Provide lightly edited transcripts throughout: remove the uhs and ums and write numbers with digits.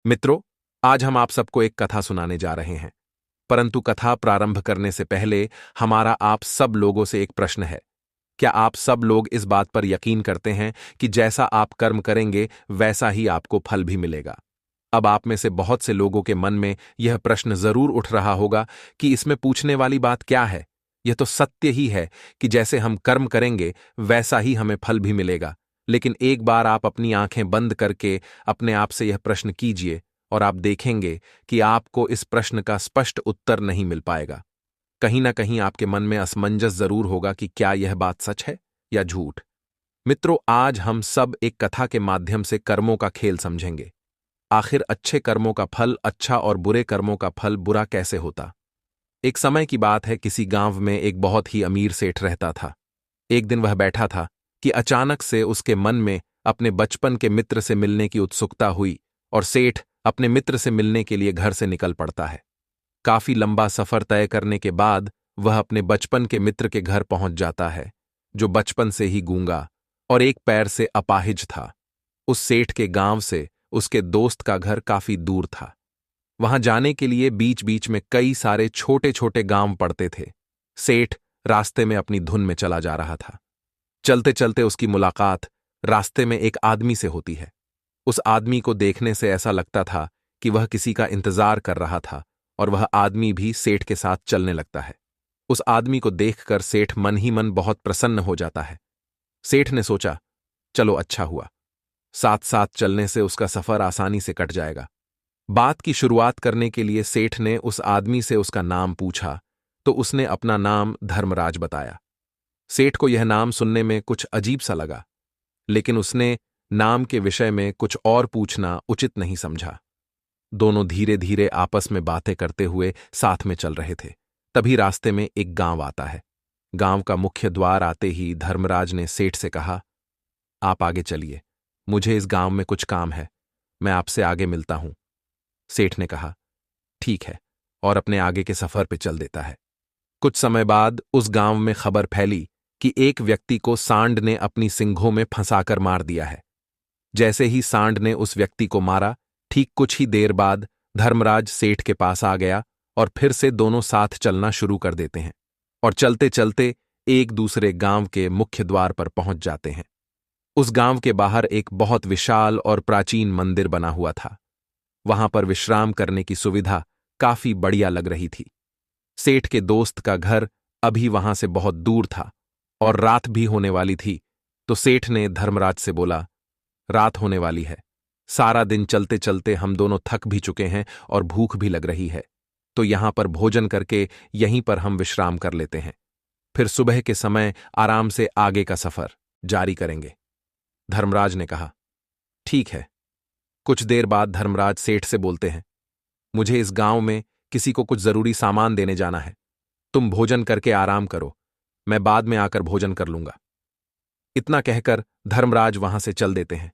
मित्रों, आज हम आप सबको एक कथा सुनाने जा रहे हैं। परंतु कथा प्रारंभ करने से पहले हमारा आप सब लोगों से एक प्रश्न है। क्या आप सब लोग इस बात पर यकीन करते हैं कि जैसा आप कर्म करेंगे वैसा ही आपको फल भी मिलेगा? अब आप में से बहुत से लोगों के मन में यह प्रश्न जरूर उठ रहा होगा कि इसमें पूछने वाली बात क्या है। यह तो सत्य ही है कि जैसे हम कर्म करेंगे वैसा ही हमें फल भी मिलेगा। लेकिन एक बार आप अपनी आंखें बंद करके अपने आप से यह प्रश्न कीजिए और आप देखेंगे कि आपको इस प्रश्न का स्पष्ट उत्तर नहीं मिल पाएगा। कहीं ना कहीं आपके मन में असमंजस जरूर होगा कि क्या यह बात सच है या झूठ। मित्रों, आज हम सब एक कथा के माध्यम से कर्मों का खेल समझेंगे। आखिर अच्छे कर्मों का फल अच्छा और बुरे कर्मों का फल बुरा कैसे होता। एक समय की बात है, किसी गांव में एक बहुत ही अमीर सेठ रहता था। एक दिन वह बैठा था कि अचानक से उसके मन में अपने बचपन के मित्र से मिलने की उत्सुकता हुई और सेठ अपने मित्र से मिलने के लिए घर से निकल पड़ता है। काफी लंबा सफर तय करने के बाद वह अपने बचपन के मित्र के घर पहुंच जाता है, जो बचपन से ही गूंगा और एक पैर से अपाहिज था। उस सेठ के गांव से उसके दोस्त का घर काफी दूर था। वहां जाने के लिए बीच बीच में कई सारे छोटे छोटे गांव पड़ते थे। सेठ रास्ते में अपनी धुन में चला जा रहा था। चलते चलते उसकी मुलाकात रास्ते में एक आदमी से होती है। उस आदमी को देखने से ऐसा लगता था कि वह किसी का इंतजार कर रहा था और वह आदमी भी सेठ के साथ चलने लगता है। उस आदमी को देखकर सेठ मन ही मन बहुत प्रसन्न हो जाता है। सेठ ने सोचा, चलो अच्छा हुआ, साथ साथ चलने से उसका सफर आसानी से कट जाएगा। बात की शुरुआत करने के लिए सेठ ने उस आदमी से उसका नाम पूछा तो उसने अपना नाम धर्मराज बताया। सेठ को यह नाम सुनने में कुछ अजीब सा लगा, लेकिन उसने नाम के विषय में कुछ और पूछना उचित नहीं समझा। दोनों धीरे धीरे आपस में बातें करते हुए साथ में चल रहे थे। तभी रास्ते में एक गांव आता है। गांव का मुख्य द्वार आते ही धर्मराज ने सेठ से कहा, आप आगे चलिए, मुझे इस गांव में कुछ काम है, मैं आपसे आगे मिलता हूं। सेठ ने कहा, ठीक है, और अपने आगे के सफर पे चल देता है। कुछ समय बाद उस गांव में खबर फैली कि एक व्यक्ति को सांड ने अपनी सिंघों में फंसाकर मार दिया है। जैसे ही सांड ने उस व्यक्ति को मारा, ठीक कुछ ही देर बाद धर्मराज सेठ के पास आ गया और फिर से दोनों साथ चलना शुरू कर देते हैं और चलते चलते एक दूसरे गांव के मुख्य द्वार पर पहुंच जाते हैं। उस गांव के बाहर एक बहुत विशाल और प्राचीन मंदिर बना हुआ था। वहां पर विश्राम करने की सुविधा काफी बढ़िया लग रही थी। सेठ के दोस्त का घर अभी वहां से बहुत दूर था और रात भी होने वाली थी, तो सेठ ने धर्मराज से बोला, रात होने वाली है, सारा दिन चलते चलते हम दोनों थक भी चुके हैं और भूख भी लग रही है, तो यहां पर भोजन करके यहीं पर हम विश्राम कर लेते हैं, फिर सुबह के समय आराम से आगे का सफर जारी करेंगे। धर्मराज ने कहा, ठीक है। कुछ देर बाद धर्मराज सेठ से बोलते हैं, मुझे इस गांव में किसी को कुछ जरूरी सामान देने जाना है, तुम भोजन करके आराम करो, मैं बाद में आकर भोजन कर लूंगा। इतना कहकर धर्मराज वहां से चल देते हैं।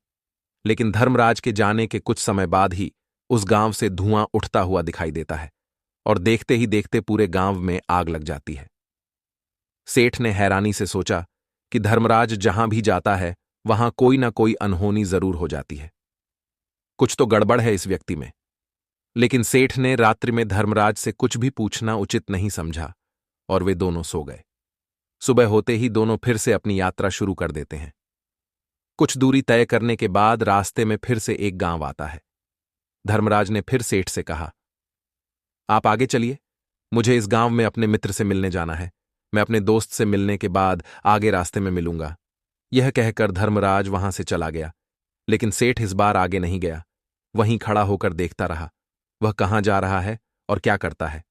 लेकिन धर्मराज के जाने के कुछ समय बाद ही उस गांव से धुआं उठता हुआ दिखाई देता है और देखते ही देखते पूरे गांव में आग लग जाती है। सेठ ने हैरानी से सोचा कि धर्मराज जहां भी जाता है वहां कोई ना कोई अनहोनी जरूर हो जाती है, कुछ तो गड़बड़ है इस व्यक्ति में। लेकिन सेठ ने रात्रि में धर्मराज से कुछ भी पूछना उचित नहीं समझा और वे दोनों सो गए। सुबह होते ही दोनों फिर से अपनी यात्रा शुरू कर देते हैं। कुछ दूरी तय करने के बाद रास्ते में फिर से एक गांव आता है। धर्मराज ने फिर सेठ से कहा, आप आगे चलिए, मुझे इस गांव में अपने मित्र से मिलने जाना है, मैं अपने दोस्त से मिलने के बाद आगे रास्ते में मिलूंगा। यह कहकर धर्मराज वहां से चला गया। लेकिन सेठ इस बार आगे नहीं गया, वहीं खड़ा होकर देखता रहा वह कहां जा रहा है और क्या करता है।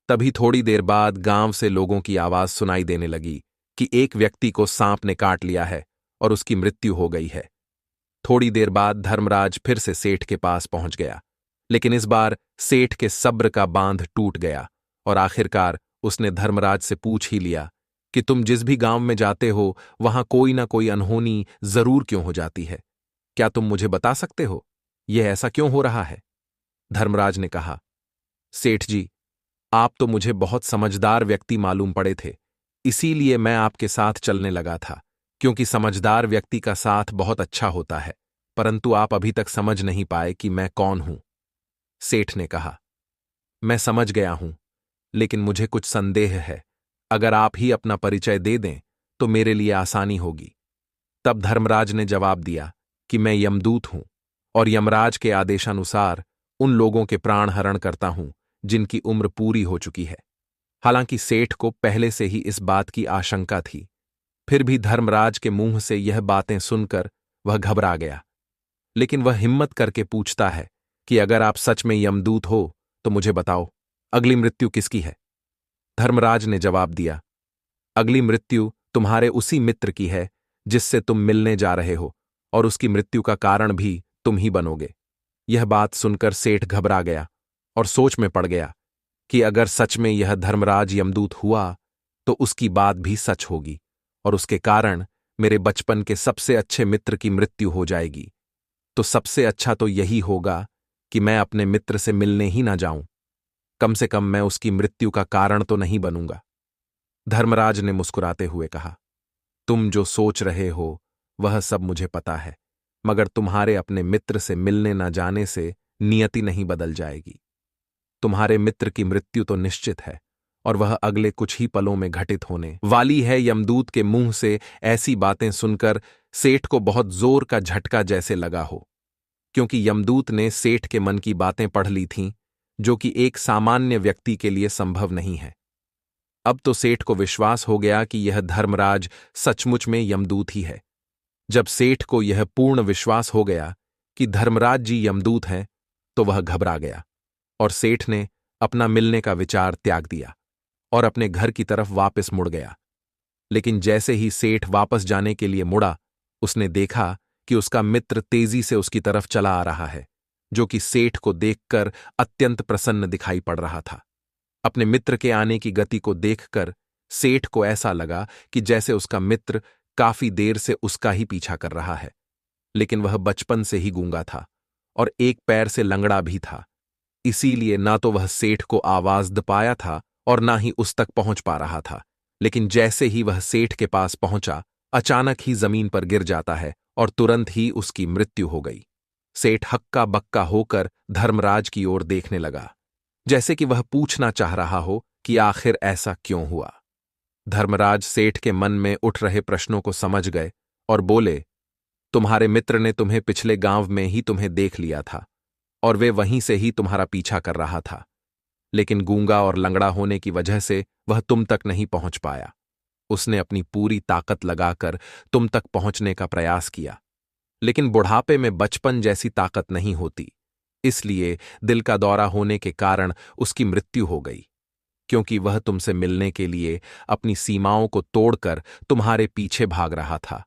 तभी थोड़ी देर बाद गांव से लोगों की आवाज सुनाई देने लगी कि एक व्यक्ति को सांप ने काट लिया है और उसकी मृत्यु हो गई है। थोड़ी देर बाद धर्मराज फिर से सेठ के पास पहुंच गया, लेकिन इस बार सेठ के सब्र का बांध टूट गया और आखिरकार उसने धर्मराज से पूछ ही लिया कि तुम जिस भी गांव में जाते हो वहां कोई ना कोई अनहोनी जरूर क्यों हो जाती है, क्या तुम मुझे बता सकते हो यह ऐसा क्यों हो रहा है? धर्मराज ने कहा, सेठ जी, आप तो मुझे बहुत समझदार व्यक्ति मालूम पड़े थे, इसीलिए मैं आपके साथ चलने लगा था, क्योंकि समझदार व्यक्ति का साथ बहुत अच्छा होता है, परंतु आप अभी तक समझ नहीं पाए कि मैं कौन हूं। सेठ ने कहा, मैं समझ गया हूं, लेकिन मुझे कुछ संदेह है। अगर आप ही अपना परिचय दे दें तो मेरे लिए आसानी होगी। तब धर्मराज ने जवाब दिया कि मैं यमदूत हूं और यमराज के आदेशानुसार उन लोगों के प्राण हरण करता हूं जिनकी उम्र पूरी हो चुकी है। हालांकि सेठ को पहले से ही इस बात की आशंका थी, फिर भी धर्मराज के मुंह से यह बातें सुनकर वह घबरा गया। लेकिन वह हिम्मत करके पूछता है कि अगर आप सच में यमदूत हो तो मुझे बताओ, अगली मृत्यु किसकी है? धर्मराज ने जवाब दिया, अगली मृत्यु तुम्हारे उसी मित्र की है जिससे तुम मिलने जा रहे हो, और उसकी मृत्यु का कारण भी तुम ही बनोगे। यह बात सुनकर सेठ घबरा गया और सोच में पड़ गया कि अगर सच में यह धर्मराज यमदूत हुआ तो उसकी बात भी सच होगी और उसके कारण मेरे बचपन के सबसे अच्छे मित्र की मृत्यु हो जाएगी। तो सबसे अच्छा तो यही होगा कि मैं अपने मित्र से मिलने ही ना जाऊं। कम से कम मैं उसकी मृत्यु का कारण तो नहीं बनूंगा। धर्मराज ने मुस्कुराते हुए कहा, तुम जो सोच रहे हो वह सब मुझे पता है, मगर तुम्हारे अपने मित्र से मिलने न जाने से नियति नहीं बदल जाएगी। तुम्हारे मित्र की मृत्यु तो निश्चित है और वह अगले कुछ ही पलों में घटित होने वाली है। यमदूत के मुंह से ऐसी बातें सुनकर सेठ को बहुत जोर का झटका जैसे लगा हो, क्योंकि यमदूत ने सेठ के मन की बातें पढ़ ली थीं, जो कि एक सामान्य व्यक्ति के लिए संभव नहीं है। अब तो सेठ को विश्वास हो गया कि यह धर्मराज सचमुच में यमदूत ही है। जब सेठ को यह पूर्ण विश्वास हो गया कि धर्मराज जी यमदूत हैं, तो वह घबरा गया और सेठ ने अपना मिलने का विचार त्याग दिया और अपने घर की तरफ वापस मुड़ गया। लेकिन जैसे ही सेठ वापस जाने के लिए मुड़ा, उसने देखा कि उसका मित्र तेजी से उसकी तरफ चला आ रहा है, जो कि सेठ को देखकर अत्यंत प्रसन्न दिखाई पड़ रहा था। अपने मित्र के आने की गति को देखकर सेठ को ऐसा लगा कि जैसे उसका मित्र काफी देर से उसका ही पीछा कर रहा है। लेकिन वह बचपन से ही गूंगा था और एक पैर से लंगड़ा भी था, इसीलिए ना तो वह सेठ को आवाज दे पाया था और ना ही उस तक पहुंच पा रहा था। लेकिन जैसे ही वह सेठ के पास पहुंचा, अचानक ही जमीन पर गिर जाता है और तुरंत ही उसकी मृत्यु हो गई। सेठ हक्का बक्का होकर धर्मराज की ओर देखने लगा, जैसे कि वह पूछना चाह रहा हो कि आखिर ऐसा क्यों हुआ। धर्मराज सेठ के मन में उठ रहे प्रश्नों को समझ गए और बोले, तुम्हारे मित्र ने तुम्हें पिछले गांव में ही तुम्हें देख लिया था और वे वहीं से ही तुम्हारा पीछा कर रहा था, लेकिन गूंगा और लंगड़ा होने की वजह से वह तुम तक नहीं पहुंच पाया। उसने अपनी पूरी ताकत लगाकर तुम तक पहुंचने का प्रयास किया, लेकिन बुढ़ापे में बचपन जैसी ताकत नहीं होती, इसलिए दिल का दौरा होने के कारण उसकी मृत्यु हो गई। क्योंकि वह तुमसे मिलने के लिए अपनी सीमाओं को तोड़कर तुम्हारे पीछे भाग रहा था,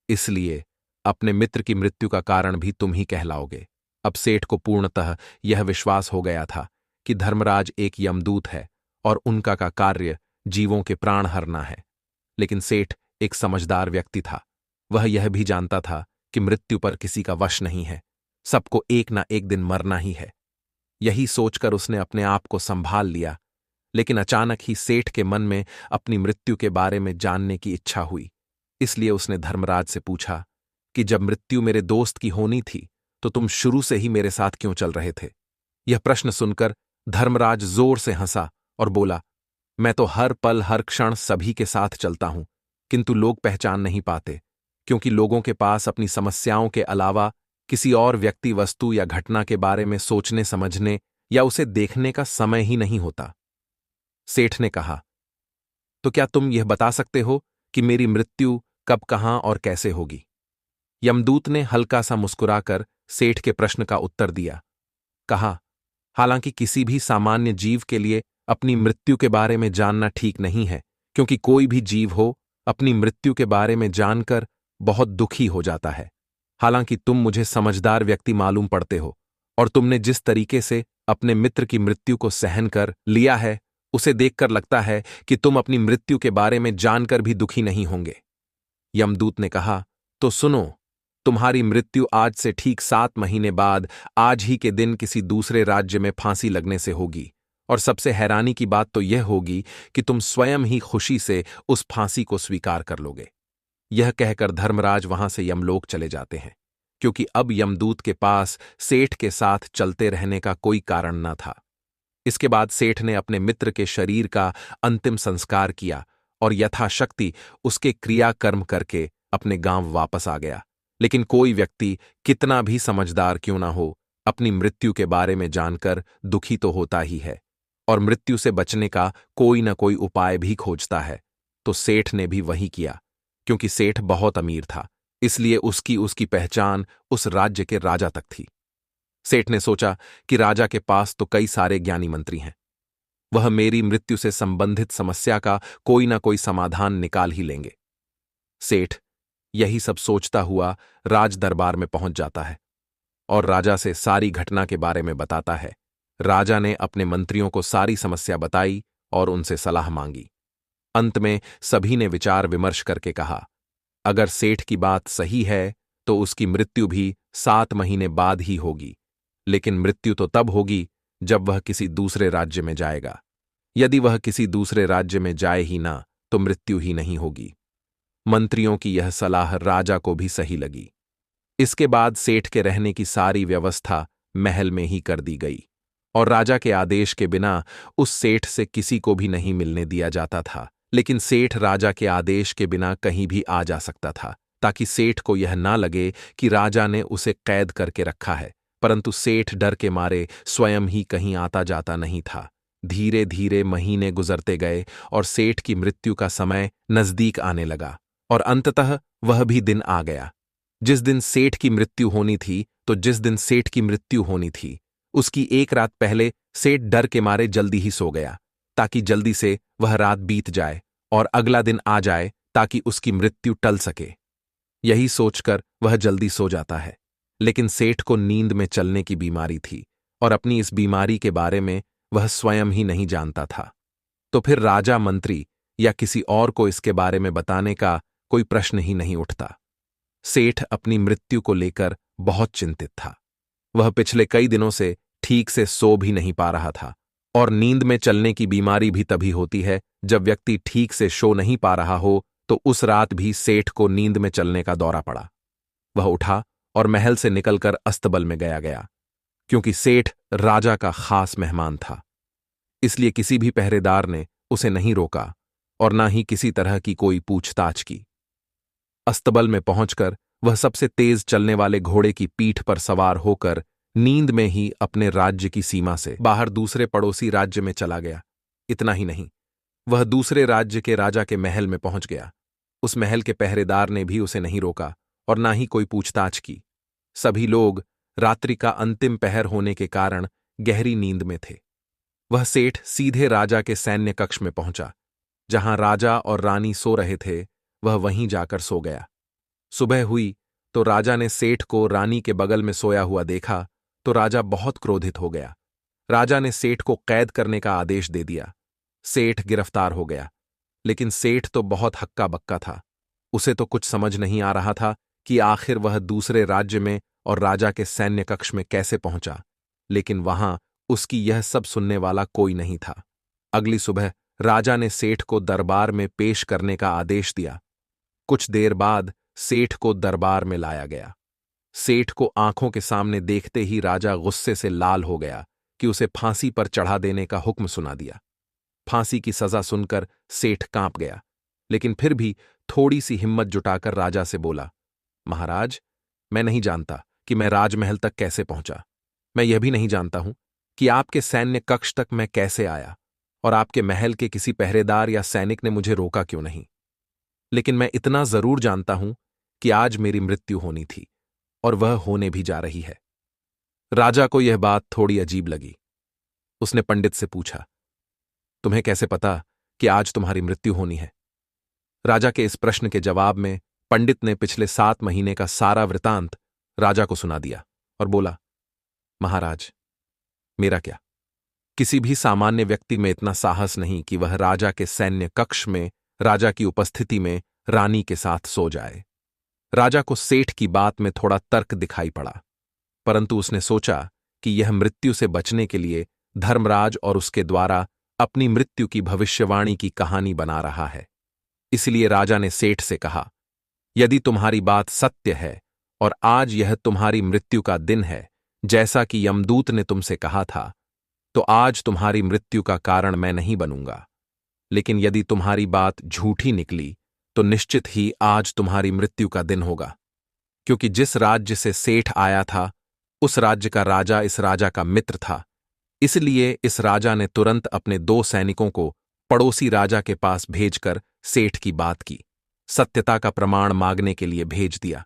इसलिए अपने मित्र की मृत्यु का कारण भी तुम ही कहलाओगे। अब सेठ को पूर्णतः यह विश्वास हो गया था कि धर्मराज एक यमदूत है और उनका का कार्य जीवों के प्राण हरना है। लेकिन सेठ एक समझदार व्यक्ति था। वह यह भी जानता था कि मृत्यु पर किसी का वश नहीं है, सबको एक ना एक दिन मरना ही है। यही सोचकर उसने अपने आप को संभाल लिया। लेकिन अचानक ही सेठ के मन में अपनी मृत्यु के बारे में जानने की इच्छा हुई, इसलिए उसने धर्मराज से पूछा कि जब मृत्यु मेरे दोस्त की होनी थी तो तुम शुरू से ही मेरे साथ क्यों चल रहे थे? यह प्रश्न सुनकर धर्मराज जोर से हंसा और बोला, मैं तो हर पल हर क्षण सभी के साथ चलता हूं, किंतु लोग पहचान नहीं पाते, क्योंकि लोगों के पास अपनी समस्याओं के अलावा किसी और व्यक्ति, वस्तु या घटना के बारे में सोचने समझने या उसे देखने का समय ही नहीं होता। सेठ ने कहा, तो क्या तुम यह बता सकते हो कि मेरी मृत्यु कब, कहां और कैसे होगी? यमदूत ने हल्का सा मुस्कुराकर सेठ के प्रश्न का उत्तर दिया। कहा, हालांकि किसी भी सामान्य जीव के लिए अपनी मृत्यु के बारे में जानना ठीक नहीं है, क्योंकि कोई भी जीव हो अपनी मृत्यु के बारे में जानकर बहुत दुखी हो जाता है। हालांकि तुम मुझे समझदार व्यक्ति मालूम पड़ते हो और तुमने जिस तरीके से अपने मित्र की मृत्यु को सहन कर लिया है, उसे देखकर लगता है कि तुम अपनी मृत्यु के बारे में जानकर भी दुखी नहीं होंगे। यमदूत ने कहा, तो सुनो, तुम्हारी मृत्यु आज से ठीक 7 महीने बाद आज ही के दिन किसी दूसरे राज्य में फांसी लगने से होगी, और सबसे हैरानी की बात तो यह होगी कि तुम स्वयं ही खुशी से उस फांसी को स्वीकार कर लोगे। यह कहकर धर्मराज वहां से यमलोक चले जाते हैं। क्योंकि अब यमदूत के पास सेठ के साथ चलते रहने का कोई कारण न था। इसके बाद सेठ ने अपने मित्र के शरीर का अंतिम संस्कार किया और यथाशक्ति उसके क्रियाकर्म करके अपने गांव वापस आ गया। लेकिन कोई व्यक्ति कितना भी समझदार क्यों ना हो, अपनी मृत्यु के बारे में जानकर दुखी तो होता ही है और मृत्यु से बचने का कोई न कोई उपाय भी खोजता है। तो सेठ ने भी वही किया। क्योंकि सेठ बहुत अमीर था, इसलिए उसकी पहचान उस राज्य के राजा तक थी। सेठ ने सोचा कि राजा के पास तो कई सारे ज्ञानी मंत्री हैं, वह मेरी मृत्यु से संबंधित समस्या का कोई ना कोई समाधान निकाल ही लेंगे। सेठ यही सब सोचता हुआ राज दरबार में पहुंच जाता है और राजा से सारी घटना के बारे में बताता है। राजा ने अपने मंत्रियों को सारी समस्या बताई और उनसे सलाह मांगी। अंत में सभी ने विचार विमर्श करके कहा, अगर सेठ की बात सही है तो उसकी मृत्यु भी 7 महीने बाद ही होगी, लेकिन मृत्यु तो तब होगी जब वह किसी दूसरे राज्य में जाएगा। यदि वह किसी दूसरे राज्य में जाए ही ना तो मृत्यु ही नहीं होगी। मंत्रियों की यह सलाह राजा को भी सही लगी। इसके बाद सेठ के रहने की सारी व्यवस्था महल में ही कर दी गई और राजा के आदेश के बिना उस सेठ से किसी को भी नहीं मिलने दिया जाता था। लेकिन सेठ राजा के आदेश के बिना कहीं भी आ जा सकता था, ताकि सेठ को यह ना लगे कि राजा ने उसे कैद करके रखा है। परंतु सेठ डर के मारे स्वयं ही कहीं आता जाता नहीं था। धीरे धीरे महीने गुजरते गए और सेठ की मृत्यु का समय नजदीक आने लगा और अंततः वह भी दिन आ गया जिस दिन सेठ की मृत्यु होनी थी। तो जिस दिन सेठ की मृत्यु होनी थी उसकी एक रात पहले सेठ डर के मारे जल्दी ही सो गया, ताकि जल्दी से वह रात बीत जाए और अगला दिन आ जाए ताकि उसकी मृत्यु टल सके। यही सोचकर वह जल्दी सो जाता है। लेकिन सेठ को नींद में चलने की बीमारी थी और अपनी इस बीमारी के बारे में वह स्वयं ही नहीं जानता था। तो फिर राजा, मंत्री या किसी और को इसके बारे में बताने का कोई प्रश्न ही नहीं उठता। सेठ अपनी मृत्यु को लेकर बहुत चिंतित था। वह पिछले कई दिनों से ठीक से सो भी नहीं पा रहा था और नींद में चलने की बीमारी भी तभी होती है जब व्यक्ति ठीक से सो नहीं पा रहा हो। तो उस रात भी सेठ को नींद में चलने का दौरा पड़ा। वह उठा और महल से निकलकर अस्तबल में गया। क्योंकि सेठ राजा का खास मेहमान था, इसलिए किसी भी पहरेदार ने उसे नहीं रोका और ना ही किसी तरह की कोई पूछताछ की। अस्तबल में पहुंचकर वह सबसे तेज चलने वाले घोड़े की पीठ पर सवार होकर नींद में ही अपने राज्य की सीमा से बाहर दूसरे पड़ोसी राज्य में चला गया। इतना ही नहीं, वह दूसरे राज्य के राजा के महल में पहुंच गया। उस महल के पहरेदार ने भी उसे नहीं रोका और ना ही कोई पूछताछ की। सभी लोग रात्रि का अंतिम पहर होने के कारण गहरी नींद में थे। वह सेठ सीधे राजा के सैन्य कक्ष में पहुंचा। जहां राजा और रानी सो रहे थे वह वहीं जाकर सो गया। सुबह हुई तो राजा ने सेठ को रानी के बगल में सोया हुआ देखा तो राजा बहुत क्रोधित हो गया। राजा ने सेठ को कैद करने का आदेश दे दिया। सेठ गिरफ्तार हो गया। लेकिन सेठ तो बहुत हक्का बक्का था। उसे तो कुछ समझ नहीं आ रहा था कि आखिर वह दूसरे राज्य में और राजा के सैन्य कक्ष में कैसे पहुंचा। लेकिन वहां उसकी यह सब सुनने वाला कोई नहीं था। अगली सुबह राजा ने सेठ को दरबार में पेश करने का आदेश दिया। कुछ देर बाद सेठ को दरबार में लाया गया। सेठ को आंखों के सामने देखते ही राजा गुस्से से लाल हो गया कि उसे फांसी पर चढ़ा देने का हुक्म सुना दिया। फांसी की सजा सुनकर सेठ कांप गया, लेकिन फिर भी थोड़ी सी हिम्मत जुटाकर राजा से बोला, महाराज, मैं नहीं जानता कि मैं राजमहल तक कैसे पहुंचा। मैं यह भी नहीं जानता हूं कि आपके सैन्य कक्ष तक मैं कैसे आया और आपके महल के किसी पहरेदार या सैनिक ने मुझे रोका क्यों नहीं। लेकिन मैं इतना जरूर जानता हूं कि आज मेरी मृत्यु होनी थी और वह होने भी जा रही है। राजा को यह बात थोड़ी अजीब लगी। उसने पंडित से पूछा, तुम्हें कैसे पता कि आज तुम्हारी मृत्यु होनी है? राजा के इस प्रश्न के जवाब में पंडित ने पिछले 7 महीने का सारा वृतांत राजा को सुना दिया और बोला, महाराज, मेरा क्या, किसी भी सामान्य व्यक्ति में इतना साहस नहीं कि वह राजा के सैन्य कक्ष में राजा की उपस्थिति में रानी के साथ सो जाए। राजा को सेठ की बात में थोड़ा तर्क दिखाई पड़ा, परंतु उसने सोचा कि यह मृत्यु से बचने के लिए धर्मराज और उसके द्वारा अपनी मृत्यु की भविष्यवाणी की कहानी बना रहा है। इसलिए राजा ने सेठ से कहा, यदि तुम्हारी बात सत्य है और आज यह तुम्हारी मृत्यु का दिन है, जैसा कि यमदूत ने तुमसे कहा था, तो आज तुम्हारी मृत्यु का कारण मैं नहीं बनूंगा। लेकिन यदि तुम्हारी बात झूठी निकली तो निश्चित ही आज तुम्हारी मृत्यु का दिन होगा, क्योंकि जिस राज्य से सेठ आया था उस राज्य का राजा इस राजा का मित्र था। इसलिए इस राजा ने तुरंत अपने 2 सैनिकों को पड़ोसी राजा के पास भेजकर सेठ की बात की, सत्यता का प्रमाण मांगने के लिए भेज दिया।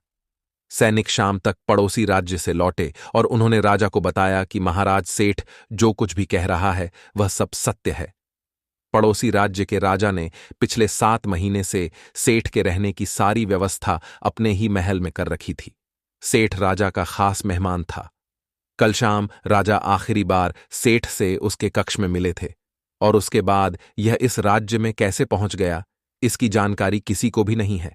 सैनिक शाम तक पड़ोसी राज्य से लौटे और उन्होंने राजा को बताया कि महाराज सेठ जो कुछ भी कह रहा है वह सब सत्य है। पड़ोसी राज्य के राजा ने पिछले 7 महीने से सेठ के रहने की सारी व्यवस्था अपने ही महल में कर रखी थी। सेठ राजा का खास मेहमान था। कल शाम राजा आखिरी बार सेठ से उसके कक्ष में मिले थे और उसके बाद यह इस राज्य में कैसे पहुंच गया, इसकी जानकारी किसी को भी नहीं है।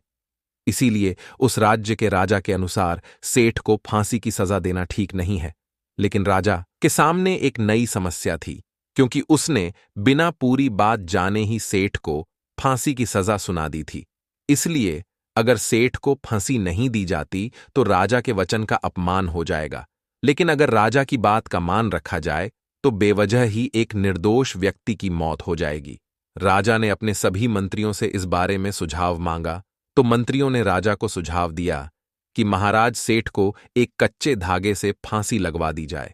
इसीलिए उस राज्य के राजा के अनुसार सेठ को फांसी की सजा देना ठीक नहीं है। लेकिन राजा के सामने एक नई समस्या थी, क्योंकि उसने बिना पूरी बात जाने ही सेठ को फांसी की सजा सुना दी थी। इसलिए अगर सेठ को फांसी नहीं दी जाती तो राजा के वचन का अपमान हो जाएगा, लेकिन अगर राजा की बात का मान रखा जाए तो बेवजह ही एक निर्दोष व्यक्ति की मौत हो जाएगी। राजा ने अपने सभी मंत्रियों से इस बारे में सुझाव मांगा तो मंत्रियों ने राजा को सुझाव दिया कि महाराज सेठ को एक कच्चे धागे से फांसी लगवा दी जाए।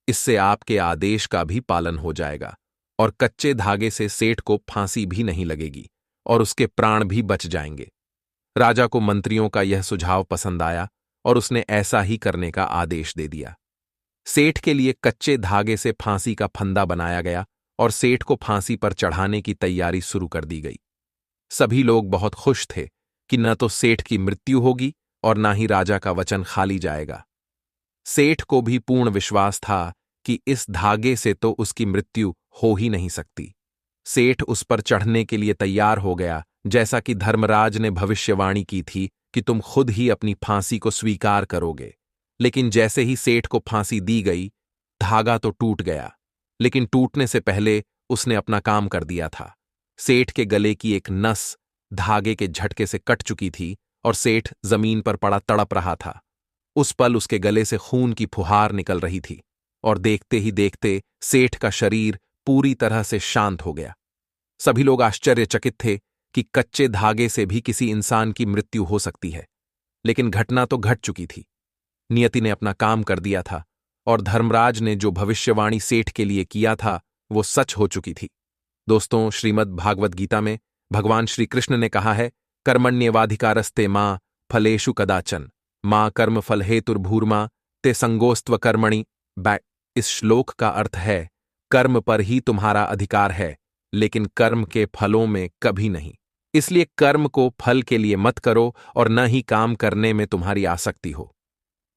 इससे आपके आदेश का भी पालन हो जाएगा और कच्चे धागे से सेठ को फांसी भी नहीं लगेगी और उसके प्राण भी बच जाएंगे। राजा को मंत्रियों का यह सुझाव पसंद आया और उसने ऐसा ही करने का आदेश दे दिया। सेठ के लिए कच्चे धागे से फांसी का फंदा बनाया गया और सेठ को फांसी पर चढ़ाने की तैयारी शुरू कर दी गई। सभी लोग बहुत खुश थे कि न तो सेठ की मृत्यु होगी और न ही राजा का वचन खाली जाएगा। सेठ को भी पूर्ण विश्वास था कि इस धागे से तो उसकी मृत्यु हो ही नहीं सकती। सेठ उस पर चढ़ने के लिए तैयार हो गया, जैसा कि धर्मराज ने भविष्यवाणी की थी कि तुम खुद ही अपनी फांसी को स्वीकार करोगे। लेकिन जैसे ही सेठ को फांसी दी गई, धागा तो टूट गया, लेकिन टूटने से पहले उसने अपना काम कर दिया था। सेठ के गले की एक नस धागे के झटके से कट चुकी थी और सेठ जमीन पर पड़ा तड़प रहा था। उस पल उसके गले से खून की फुहार निकल रही थी और देखते ही देखते सेठ का शरीर पूरी तरह से शांत हो गया। सभी लोग आश्चर्यचकित थे कि कच्चे धागे से भी किसी इंसान की मृत्यु हो सकती है, लेकिन घटना तो घट चुकी थी। नियति ने अपना काम कर दिया था और धर्मराज ने जो भविष्यवाणी सेठ के लिए किया था वो सच हो चुकी थी। दोस्तों, श्रीमद् भागवत गीता में भगवान श्री कृष्ण ने कहा है, कर्मण्येवाधिकारस्ते मां फलेषु कदाचन मां कर्म फल हेतुर्भूर्मा ते संगोस्त्व कर्मणि। इस श्लोक का अर्थ है, कर्म पर ही तुम्हारा अधिकार है, लेकिन कर्म के फलों में कभी नहीं। इसलिए कर्म को फल के लिए मत करो और न ही काम करने में तुम्हारी आसक्ति हो।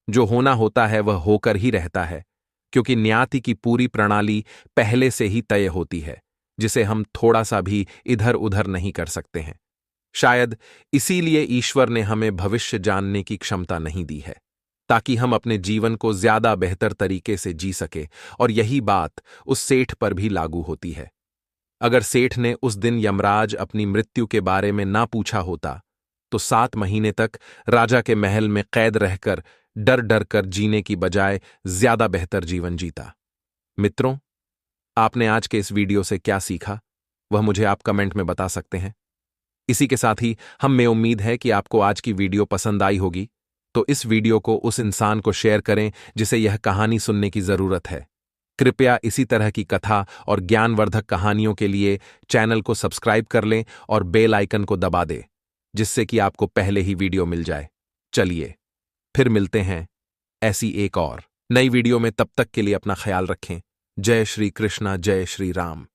जो होना होता है वह होकर ही रहता है, क्योंकि न्याति की पूरी प्रणाली पहले से ही तय होती है, जिसे हम थोड़ा सा भी इधर उधर नहीं कर सकते हैं। शायद इसीलिए ईश्वर ने हमें भविष्य जानने की क्षमता नहीं दी है, ताकि हम अपने जीवन को ज्यादा बेहतर तरीके से जी सके। और यही बात उस सेठ पर भी लागू होती है। अगर सेठ ने उस दिन यमराज अपनी मृत्यु के बारे में ना पूछा होता तो 7 महीने तक राजा के महल में कैद रहकर डर डर कर जीने की बजाय ज्यादा बेहतर जीवन जीता। मित्रों, आपने आज के इस वीडियो से क्या सीखा वह मुझे आप कमेंट में बता सकते हैं। इसी के साथ ही हम में उम्मीद है कि आपको आज की वीडियो पसंद आई होगी, तो इस वीडियो को उस इंसान को शेयर करें जिसे यह कहानी सुनने की जरूरत है। कृपया इसी तरह की कथा और ज्ञानवर्धक कहानियों के लिए चैनल को सब्सक्राइब कर लें और बेल आइकन को दबा दें, जिससे कि आपको पहले ही वीडियो मिल जाए। चलिए फिर मिलते हैं ऐसी एक और नई वीडियो में। तब तक के लिए अपना ख्याल रखें। जय श्री कृष्णा, जय श्री राम।